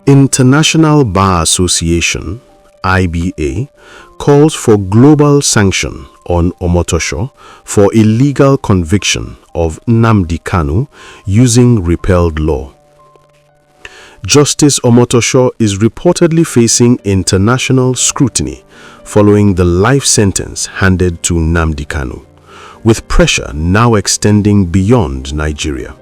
International Bar Association (IBA) calls for global sanction on Omotosho for illegal conviction of Nnamdi Kanu using repealed law. Justice Omotosho is reportedly facing international scrutiny following the life sentence handed to Nnamdi Kanu, with pressure now extending beyond Nigeria.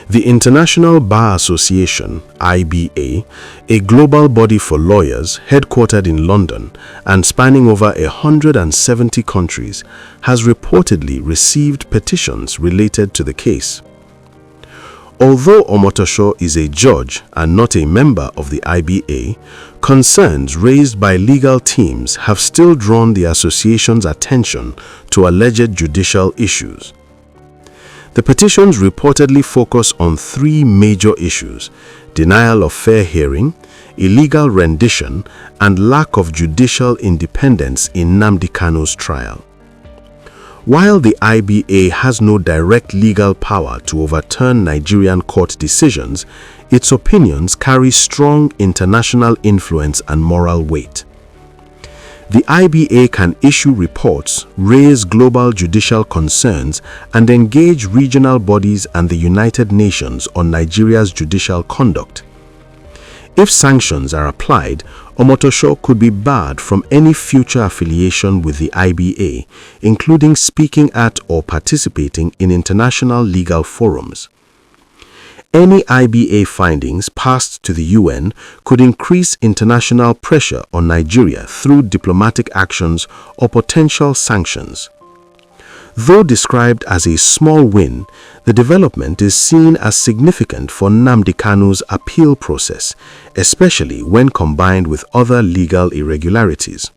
The International Bar Association (IBA), a global body for lawyers headquartered in London and spanning over 170 countries, has reportedly received petitions related to the case. Although Omotosho is a judge and not a member of the IBA, concerns raised by legal teams have still drawn the association's attention to alleged judicial issues. The petitions reportedly focus on three major issues: denial of fair hearing, illegal rendition, and lack of judicial independence in Nnamdi Kanu's trial. While the IBA has no direct legal power to overturn Nigerian court decisions, its opinions carry strong international influence and moral weight. The IBA can issue reports, raise global judicial concerns, and engage regional bodies and the United Nations on Nigeria's judicial conduct. If sanctions are applied, Omotosho could be barred from any future affiliation with the IBA, including speaking at or participating in international legal forums. Any IBA findings passed to the UN could increase international pressure on Nigeria through diplomatic actions or potential sanctions. Though described as a small win, the development is seen as significant for Nnamdi Kanu's appeal process, especially when combined with other legal irregularities.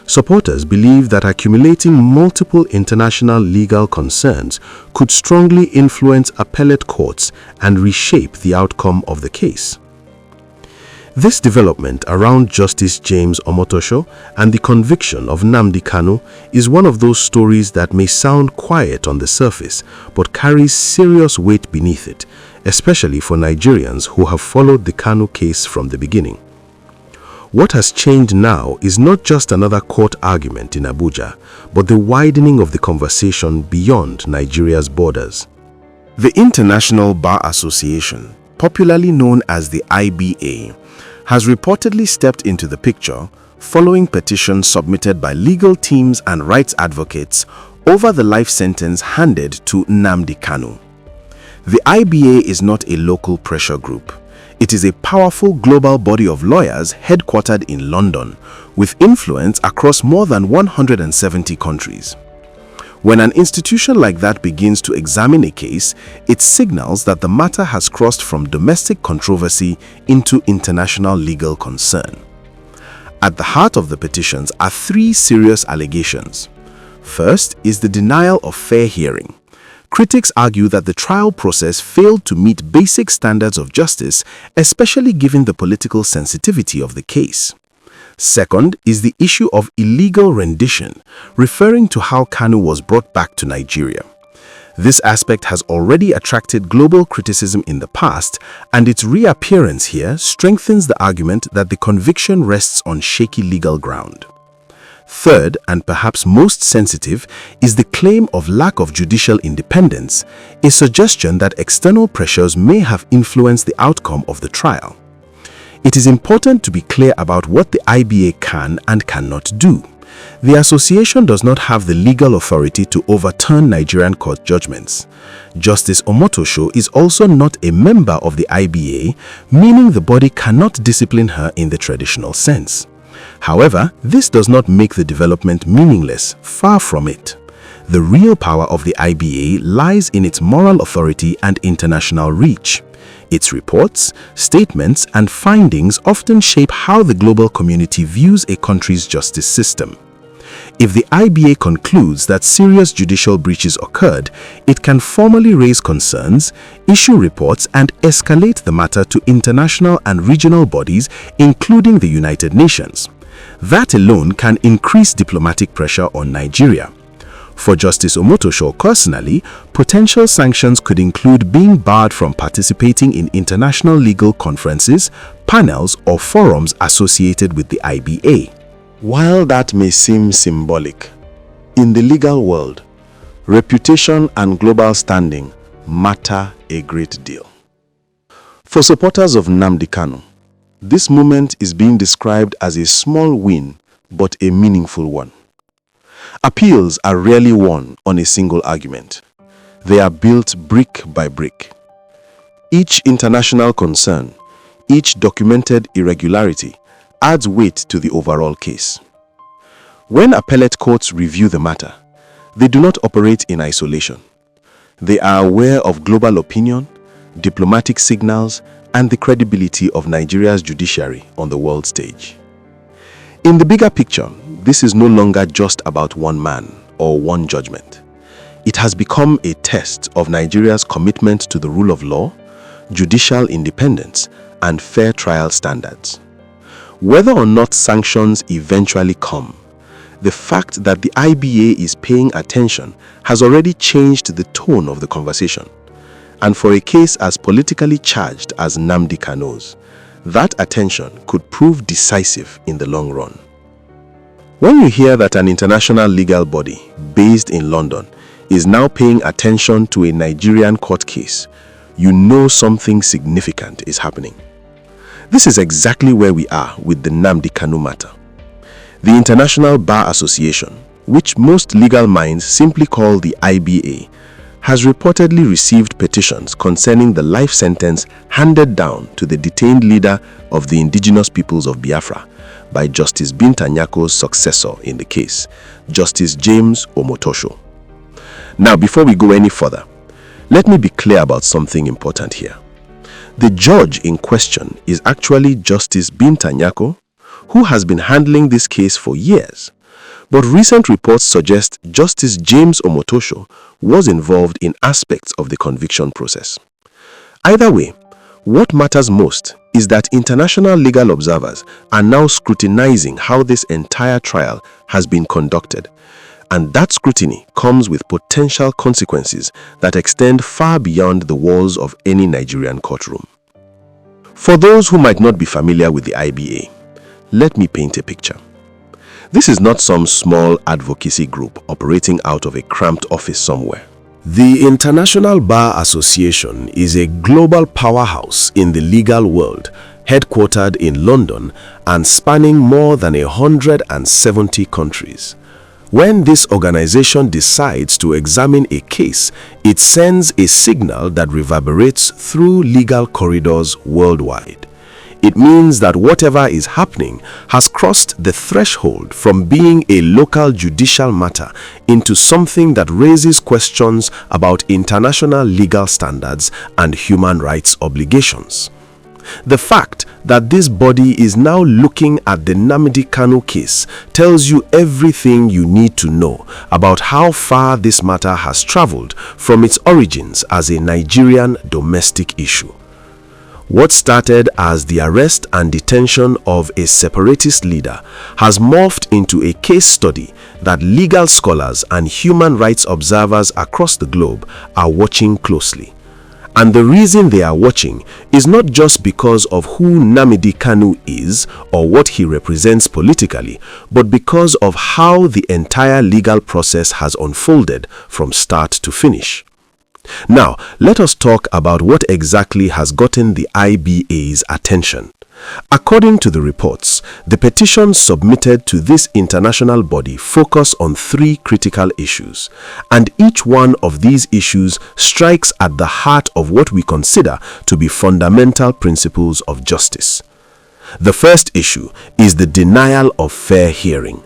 Supporters believe that accumulating multiple international legal concerns could strongly influence appellate courts and reshape the outcome of the case. This development around Justice James Omotosho and the conviction of Nnamdi Kanu is one of those stories that may sound quiet on the surface but carries serious weight beneath it, especially for Nigerians who have followed the Kanu case from the beginning. What has changed now is not just another court argument in Abuja, but the widening of the conversation beyond Nigeria's borders. The International Bar Association, popularly known as the IBA, has reportedly stepped into the picture following petitions submitted by legal teams and rights advocates over the life sentence handed to Nnamdi Kanu. The IBA is not a local pressure group. It is a powerful global body of lawyers headquartered in London, with influence across more than 170 countries. When an institution like that begins to examine a case, it signals that the matter has crossed from domestic controversy into international legal concern. At the heart of the petitions are three serious allegations. First is the denial of fair hearing. Critics argue that the trial process failed to meet basic standards of justice, especially given the political sensitivity of the case. Second is the issue of illegal rendition, referring to how Kanu was brought back to Nigeria. This aspect has already attracted global criticism in the past, and its reappearance here strengthens the argument that the conviction rests on shaky legal ground. Third, and perhaps most sensitive, is the claim of lack of judicial independence, a suggestion that external pressures may have influenced the outcome of the trial. It is important to be clear about what the IBA can and cannot do. The association does not have the legal authority to overturn Nigerian court judgments. Justice Omotosho is also not a member of the IBA, meaning the body cannot discipline her in the traditional sense. However, this does not make the development meaningless, far from it. The real power of the IBA lies in its moral authority and international reach. Its reports, statements, and findings often shape how the global community views a country's justice system. If the IBA concludes that serious judicial breaches occurred, it can formally raise concerns, issue reports, and escalate the matter to international and regional bodies, including the United Nations. That alone can increase diplomatic pressure on Nigeria. For Justice Omotosho personally, potential sanctions could include being barred from participating in international legal conferences, panels, or forums associated with the IBA. While that may seem symbolic, in the legal world, reputation and global standing matter a great deal. For supporters of Nnamdi Kanu, this moment is being described as a small win, but a meaningful one. Appeals are rarely won on a single argument. They are built brick by brick. Each international concern, each documented irregularity, adds weight to the overall case. When appellate courts review the matter, they do not operate in isolation. They are aware of global opinion, diplomatic signals, and the credibility of Nigeria's judiciary on the world stage. In the bigger picture, this is no longer just about one man or one judgment. It has become a test of Nigeria's commitment to the rule of law, judicial independence, and fair trial standards. Whether or not sanctions eventually come, the fact that the IBA is paying attention has already changed the tone of the conversation. And for a case as politically charged as Nnamdi Kanu's, that attention could prove decisive in the long run. When you hear that an international legal body based in London is now paying attention to a Nigerian court case, you know something significant is happening. This is exactly where we are with the Nnamdi Kanu matter. The International Bar Association, which most legal minds simply call the IBA, has reportedly received petitions concerning the life sentence handed down to the detained leader of the indigenous peoples of Biafra by Justice Binta Nyako's successor in the case, Justice James Omotosho. Now, before we go any further, let me be clear about something important here. The judge in question is actually Justice Binta Nyako, who has been handling this case for years. But recent reports suggest Justice James Omotosho was involved in aspects of the conviction process. Either way, what matters most is that international legal observers are now scrutinizing how this entire trial has been conducted. And that scrutiny comes with potential consequences that extend far beyond the walls of any Nigerian courtroom. For those who might not be familiar with the IBA, let me paint a picture. This is not some small advocacy group operating out of a cramped office somewhere. The International Bar Association is a global powerhouse in the legal world, headquartered in London and spanning more than 170 countries. When this organization decides to examine a case, it sends a signal that reverberates through legal corridors worldwide. It means that whatever is happening has crossed the threshold from being a local judicial matter into something that raises questions about international legal standards and human rights obligations. The fact that this body is now looking at the Nnamdi Kanu case tells you everything you need to know about how far this matter has traveled from its origins as a Nigerian domestic issue. What started as the arrest and detention of a separatist leader has morphed into a case study that legal scholars and human rights observers across the globe are watching closely. And the reason they are watching is not just because of who Nnamdi Kanu is or what he represents politically, but because of how the entire legal process has unfolded from start to finish. Now, let us talk about what exactly has gotten the IBA's attention. According to the reports, the petitions submitted to this international body focus on 3 critical issues, and each one of these issues strikes at the heart of what we consider to be fundamental principles of justice. The first issue is the denial of fair hearing.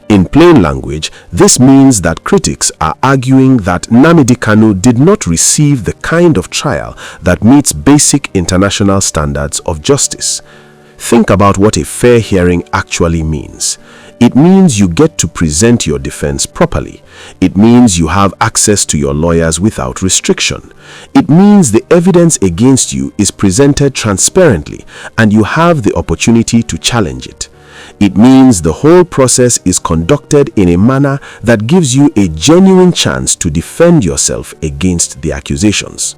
In plain language, this means that critics are arguing that Nnamdi Kanu did not receive the kind of trial that meets basic international standards of justice. Think about what a fair hearing actually means. It means you get to present your defense properly. It means you have access to your lawyers without restriction. It means the evidence against you is presented transparently and you have the opportunity to challenge it. It means the whole process is conducted in a manner that gives you a genuine chance to defend yourself against the accusations.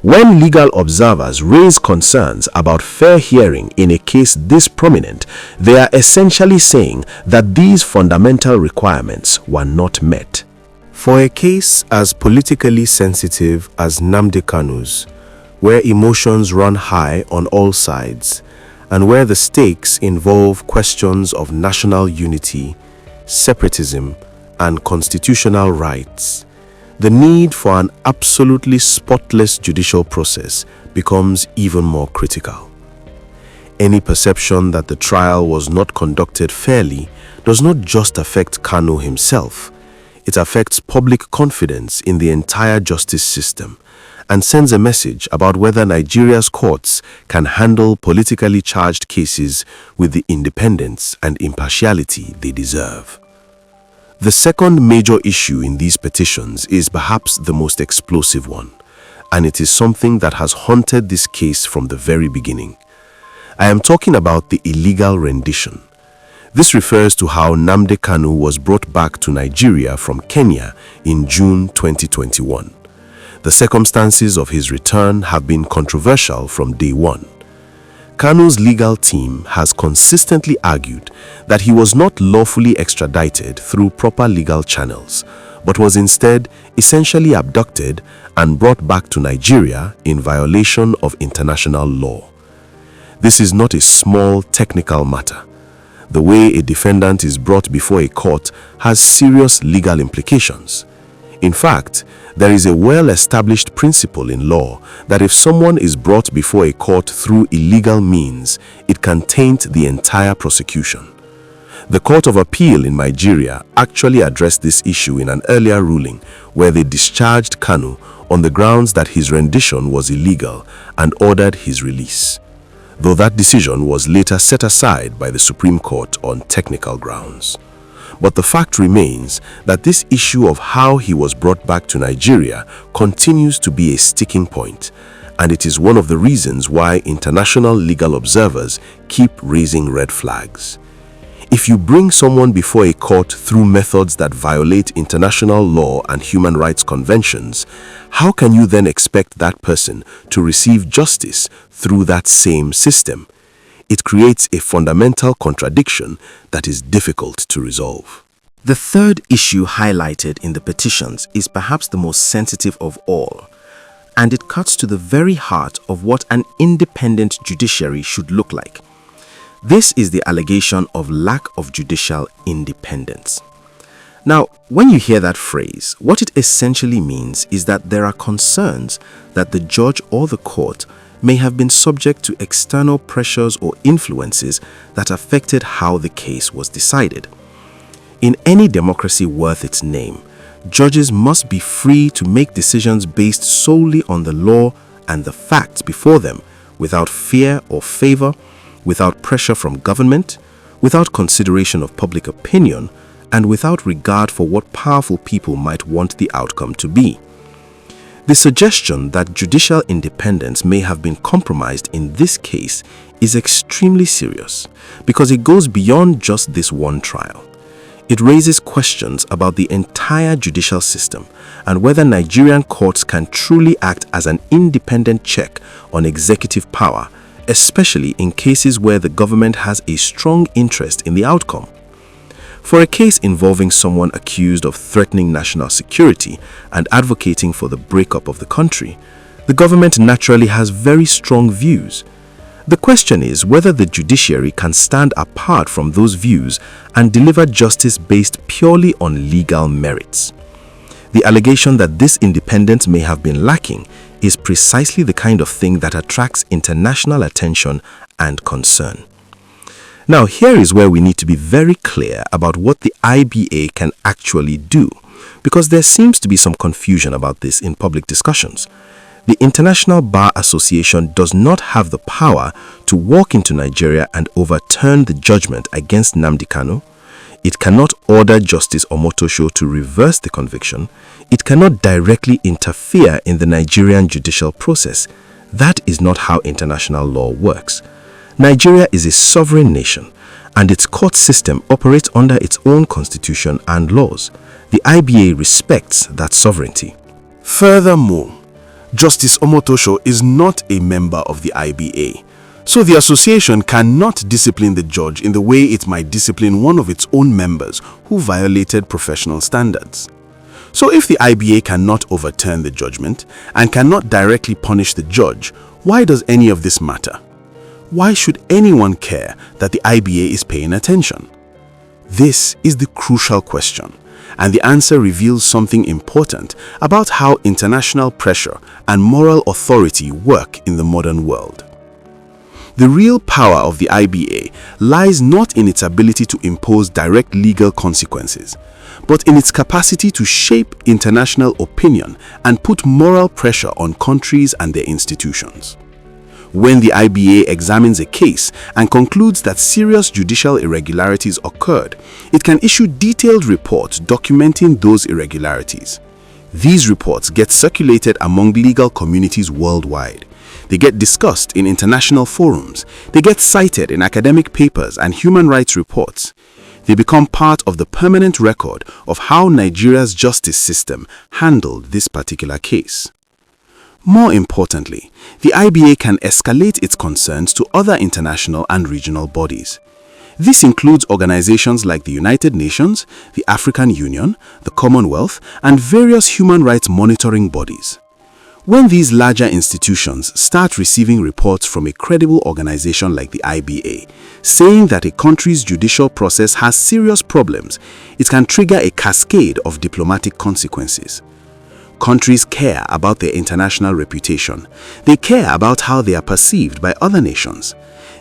When legal observers raise concerns about fair hearing in a case this prominent, they are essentially saying that these fundamental requirements were not met. For a case as politically sensitive as Nnamdi Kanu's, where emotions run high on all sides, and where the stakes involve questions of national unity, separatism, and constitutional rights, the need for an absolutely spotless judicial process becomes even more critical. Any perception that the trial was not conducted fairly does not just affect Kanu himself. It affects public confidence in the entire justice system and sends a message about whether Nigeria's courts can handle politically charged cases with the independence and impartiality they deserve. The second major issue in these petitions is perhaps the most explosive one, and it is something that has haunted this case from the very beginning. I am talking about the illegal rendition. This refers to how Nnamdi Kanu was brought back to Nigeria from Kenya in June 2021. The circumstances of his return have been controversial from day one. Kanu's legal team has consistently argued that he was not lawfully extradited through proper legal channels, but was instead essentially abducted and brought back to Nigeria in violation of international law. This is not a small technical matter. The way a defendant is brought before a court has serious legal implications. In fact, there is a well-established principle in law that if someone is brought before a court through illegal means, it can taint the entire prosecution. The Court of Appeal in Nigeria actually addressed this issue in an earlier ruling where they discharged Kanu on the grounds that his rendition was illegal and ordered his release, though that decision was later set aside by the Supreme Court on technical grounds. But the fact remains that this issue of how he was brought back to Nigeria continues to be a sticking point, and it is one of the reasons why international legal observers keep raising red flags. If you bring someone before a court through methods that violate international law and human rights conventions, how can you then expect that person to receive justice through that same system? It creates a fundamental contradiction that is difficult to resolve. The third issue highlighted in the petitions is perhaps the most sensitive of all, and it cuts to the very heart of what an independent judiciary should look like. This is the allegation of lack of judicial independence. Now, when you hear that phrase, what it essentially means is that there are concerns that the judge or the court may have been subject to external pressures or influences that affected how the case was decided. In any democracy worth its name, judges must be free to make decisions based solely on the law and the facts before them, without fear or favor, without pressure from government, without consideration of public opinion, and without regard for what powerful people might want the outcome to be. The suggestion that judicial independence may have been compromised in this case is extremely serious because it goes beyond just this one trial. It raises questions about the entire judicial system and whether Nigerian courts can truly act as an independent check on executive power, especially in cases where the government has a strong interest in the outcome. For a case involving someone accused of threatening national security and advocating for the breakup of the country, the government naturally has very strong views. The question is whether the judiciary can stand apart from those views and deliver justice based purely on legal merits. The allegation that this independence may have been lacking is precisely the kind of thing that attracts international attention and concern. Now, here is where we need to be very clear about what the IBA can actually do, because there seems to be some confusion about this in public discussions. The International Bar Association does not have the power to walk into Nigeria and overturn the judgment against Nnamdi Kanu. It cannot order Justice Omotosho to reverse the conviction. It cannot directly interfere in the Nigerian judicial process. That is not how international law works. Nigeria is a sovereign nation, and its court system operates under its own constitution and laws. The IBA respects that sovereignty. Furthermore, Justice Omotosho is not a member of the IBA, so the association cannot discipline the judge in the way it might discipline one of its own members who violated professional standards. So if the IBA cannot overturn the judgment and cannot directly punish the judge, why does any of this matter? Why should anyone care that the IBA is paying attention? This is the crucial question, and the answer reveals something important about how international pressure and moral authority work in the modern world. The real power of the IBA lies not in its ability to impose direct legal consequences, but in its capacity to shape international opinion and put moral pressure on countries and their institutions. When the IBA examines a case and concludes that serious judicial irregularities occurred, it can issue detailed reports documenting those irregularities. These reports get circulated among legal communities worldwide. They get discussed in international forums. They get cited in academic papers and human rights reports. They become part of the permanent record of how Nigeria's justice system handled this particular case. More importantly, the IBA can escalate its concerns to other international and regional bodies. This includes organizations like the United Nations, the African Union, the Commonwealth, and various human rights monitoring bodies. When these larger institutions start receiving reports from a credible organization like the IBA, saying that a country's judicial process has serious problems, it can trigger a cascade of diplomatic consequences. Countries care about their international reputation. They care about how they are perceived by other nations.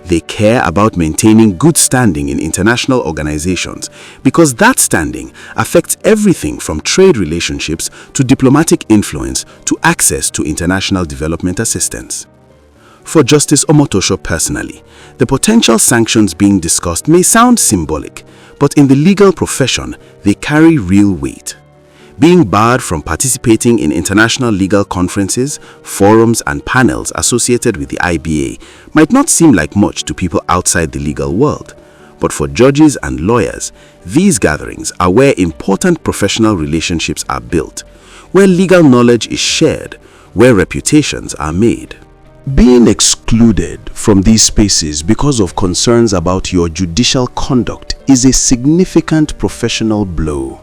They care about maintaining good standing in international organizations because that standing affects everything from trade relationships to diplomatic influence to access to international development assistance. For Justice Omotosho personally, the potential sanctions being discussed may sound symbolic, but in the legal profession, they carry real weight. Being barred from participating in international legal conferences, forums, and panels associated with the IBA might not seem like much to people outside the legal world. But for judges and lawyers, these gatherings are where important professional relationships are built, where legal knowledge is shared, where reputations are made. Being excluded from these spaces because of concerns about your judicial conduct is a significant professional blow.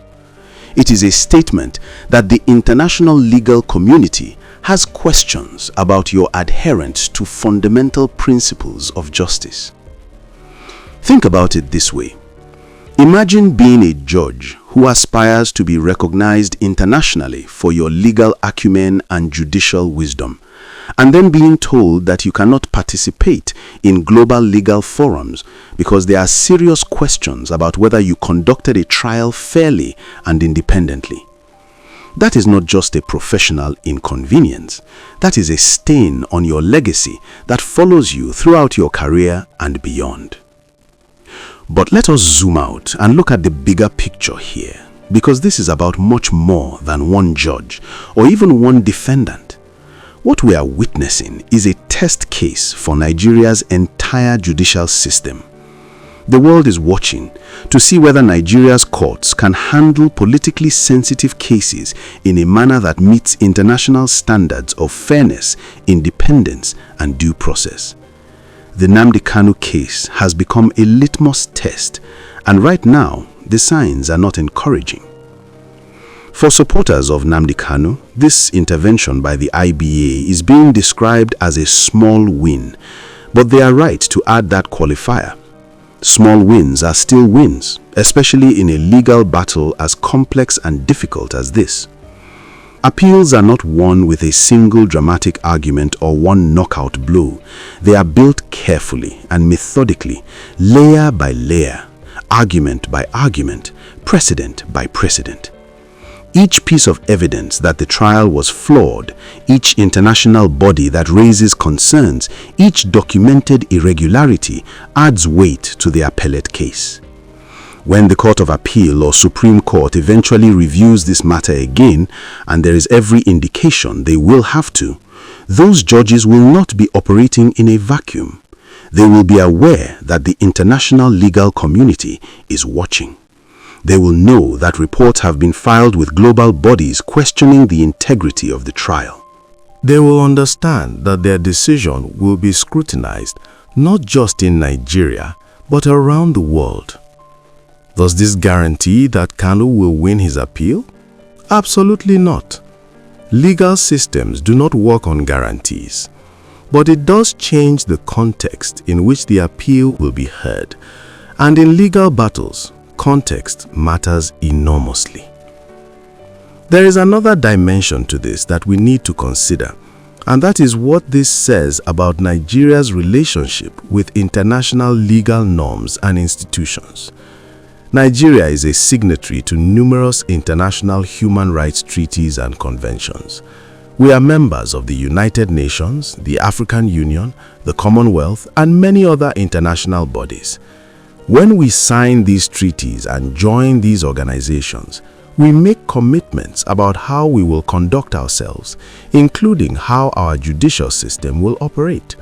It is a statement that the international legal community has questions about your adherence to fundamental principles of justice. Think about it this way. Imagine being a judge who aspires to be recognized internationally for your legal acumen and judicial wisdom, and then being told that you cannot participate in global legal forums because there are serious questions about whether you conducted a trial fairly and independently. That is not just a professional inconvenience. That is a stain on your legacy that follows you throughout your career and beyond. But let us zoom out and look at the bigger picture here, because this is about much more than one judge or even one defendant. What we are witnessing is a test case for Nigeria's entire judicial system. The world is watching to see whether Nigeria's courts can handle politically sensitive cases in a manner that meets international standards of fairness, independence, and due process. The Nnamdi Kanu case has become a litmus test, and right now, the signs are not encouraging. For supporters of Nnamdi Kanu, this intervention by the IBA is being described as a small win, but they are right to add that qualifier. Small wins are still wins, especially in a legal battle as complex and difficult as this. Appeals are not won with a single dramatic argument or one knockout blow. They are built carefully and methodically, layer by layer, argument by argument, precedent by precedent. Each piece of evidence that the trial was flawed, each international body that raises concerns, each documented irregularity adds weight to the appellate case. When the Court of Appeal or Supreme Court eventually reviews this matter again, and there is every indication they will have to, those judges will not be operating in a vacuum. They will be aware that the international legal community is watching. They will know that reports have been filed with global bodies questioning the integrity of the trial. They will understand that their decision will be scrutinized not just in Nigeria, but around the world. Does this guarantee that Kanu will win his appeal? Absolutely not. Legal systems do not work on guarantees, but it does change the context in which the appeal will be heard. And in legal battles, context matters enormously. There is another dimension to this that we need to consider, and that is what this says about Nigeria's relationship with international legal norms and institutions. Nigeria is a signatory to numerous international human rights treaties and conventions. We are members of the United Nations, the African Union, the Commonwealth, and many other international bodies. When we sign these treaties and join these organizations, we make commitments about how we will conduct ourselves, including how our judicial system will operate.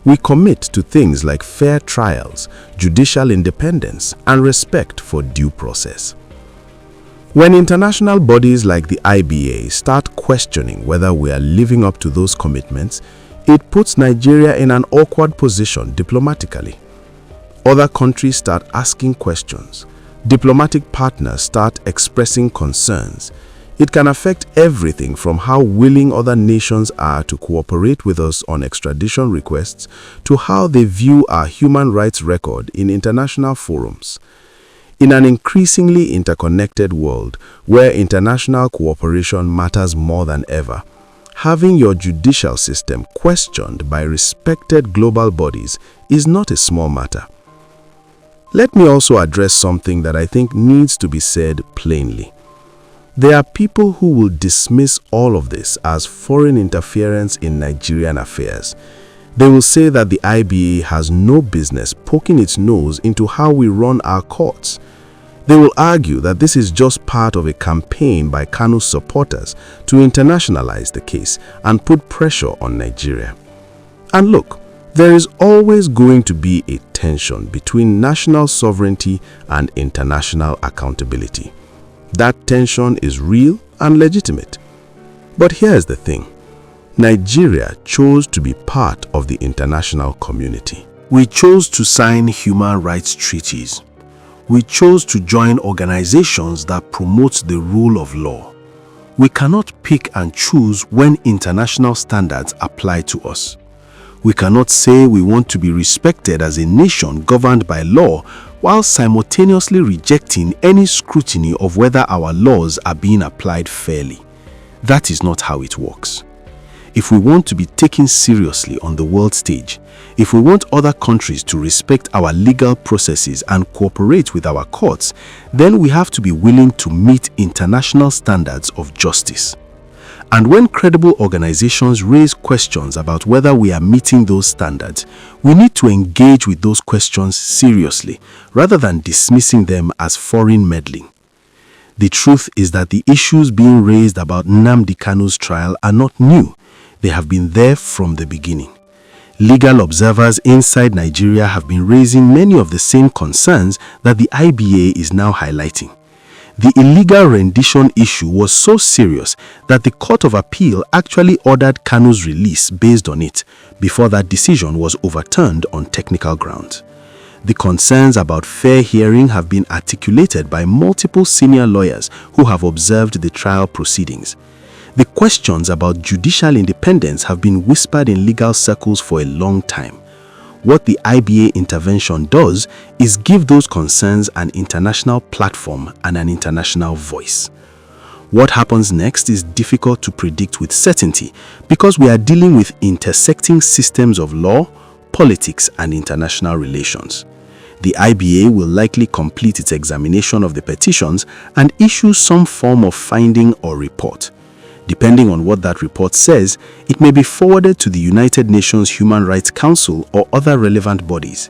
We commit to things like fair trials, judicial independence, and respect for due process. When international bodies like the IBA start questioning whether we are living up to those commitments, it puts Nigeria in an awkward position diplomatically. Other countries start asking questions. Diplomatic partners start expressing concerns. It can affect everything from how willing other nations are to cooperate with us on extradition requests to how they view our human rights record in international forums. In an increasingly interconnected world where international cooperation matters more than ever, having your judicial system questioned by respected global bodies is not a small matter. Let me also address something that I think needs to be said plainly. There are people who will dismiss all of this as foreign interference in Nigerian affairs. They will say that the IBA has no business poking its nose into how we run our courts. They will argue that this is just part of a campaign by Kanu's supporters to internationalize the case and put pressure on Nigeria. And look, there is always going to be a tension between national sovereignty and international accountability. That tension is real and legitimate. But here's the thing. Nigeria chose to be part of the international community. We chose to sign human rights treaties. We chose to join organizations that promote the rule of law. We cannot pick and choose when international standards apply to us. We cannot say we want to be respected as a nation governed by law while simultaneously rejecting any scrutiny of whether our laws are being applied fairly. That is not how it works. If we want to be taken seriously on the world stage, if we want other countries to respect our legal processes and cooperate with our courts, then we have to be willing to meet international standards of justice. And when credible organizations raise questions about whether we are meeting those standards, we need to engage with those questions seriously, rather than dismissing them as foreign meddling. The truth is that the issues being raised about Nnamdi Kanu's trial are not new. They have been there from the beginning. Legal observers inside Nigeria have been raising many of the same concerns that the IBA is now highlighting. The illegal rendition issue was so serious that the Court of Appeal actually ordered Kanu's release based on it, before that decision was overturned on technical grounds. The concerns about fair hearing have been articulated by multiple senior lawyers who have observed the trial proceedings. The questions about judicial independence have been whispered in legal circles for a long time. What the IBA intervention does is give those concerns an international platform and an international voice. What happens next is difficult to predict with certainty because we are dealing with intersecting systems of law, politics, and international relations. The IBA will likely complete its examination of the petitions and issue some form of finding or report. Depending on what that report says, it may be forwarded to the United Nations Human Rights Council or other relevant bodies.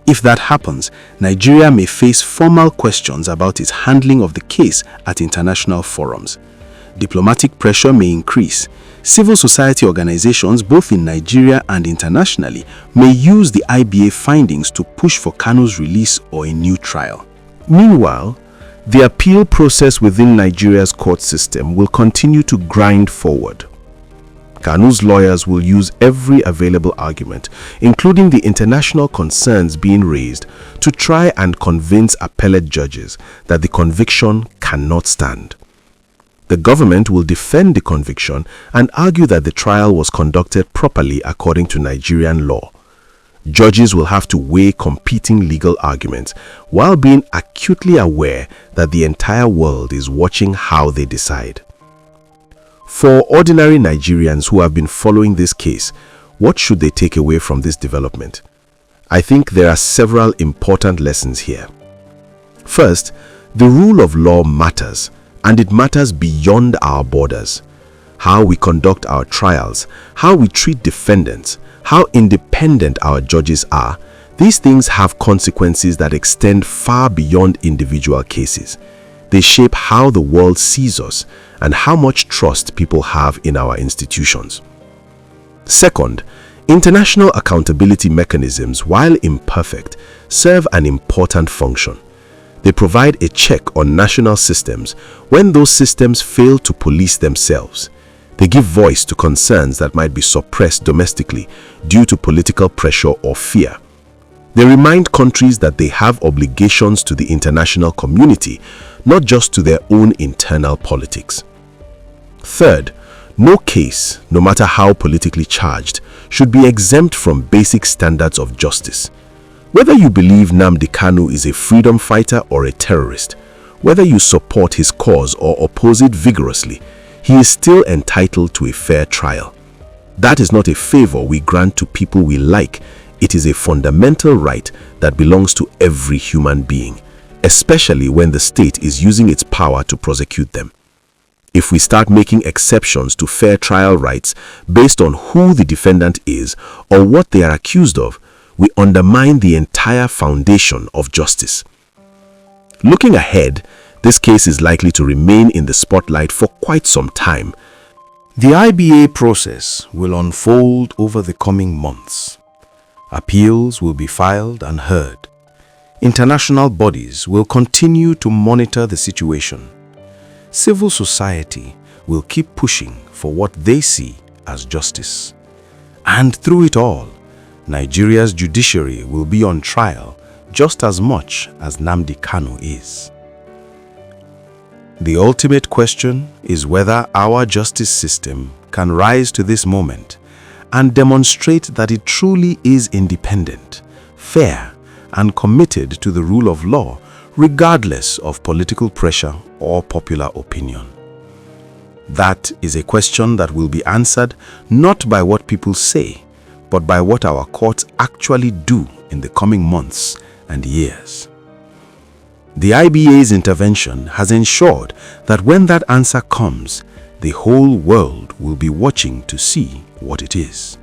If that happens, Nigeria may face formal questions about its handling of the case at international forums. Diplomatic pressure may increase. Civil society organizations, both in Nigeria and internationally, may use the IBA findings to push for Kano's release or a new trial. Meanwhile, the appeal process within Nigeria's court system will continue to grind forward. Kanu's lawyers will use every available argument, including the international concerns being raised, to try and convince appellate judges that the conviction cannot stand. The government will defend the conviction and argue that the trial was conducted properly according to Nigerian law. Judges will have to weigh competing legal arguments while being acutely aware that the entire world is watching how they decide. For ordinary Nigerians who have been following this case, what should they take away from this development? I think there are several important lessons here. First, the rule of law matters, and it matters beyond our borders. How we conduct our trials, how we treat defendants, how independent our judges are, these things have consequences that extend far beyond individual cases. They shape how the world sees us and how much trust people have in our institutions. Second, international accountability mechanisms, while imperfect, serve an important function. They provide a check on national systems when those systems fail to police themselves. They give voice to concerns that might be suppressed domestically due to political pressure or fear. They remind countries that they have obligations to the international community, not just to their own internal politics. Third, no case, no matter how politically charged, should be exempt from basic standards of justice. Whether you believe Nnamdi Kanu is a freedom fighter or a terrorist, whether you support his cause or oppose it vigorously, he is still entitled to a fair trial. That is not a favor we grant to people we like. It is a fundamental right that belongs to every human being, especially when the state is using its power to prosecute them. If we start making exceptions to fair trial rights based on who the defendant is or what they are accused of, we undermine the entire foundation of justice. Looking ahead, this case is likely to remain in the spotlight for quite some time. The IBA process will unfold over the coming months. Appeals will be filed and heard. International bodies will continue to monitor the situation. Civil society will keep pushing for what they see as justice. And through it all, Nigeria's judiciary will be on trial just as much as Nnamdi Kanu is. The ultimate question is whether our justice system can rise to this moment and demonstrate that it truly is independent, fair, and committed to the rule of law, regardless of political pressure or popular opinion. That is a question that will be answered not by what people say, but by what our courts actually do in the coming months and years. The IBA's intervention has ensured that when that answer comes, the whole world will be watching to see what it is.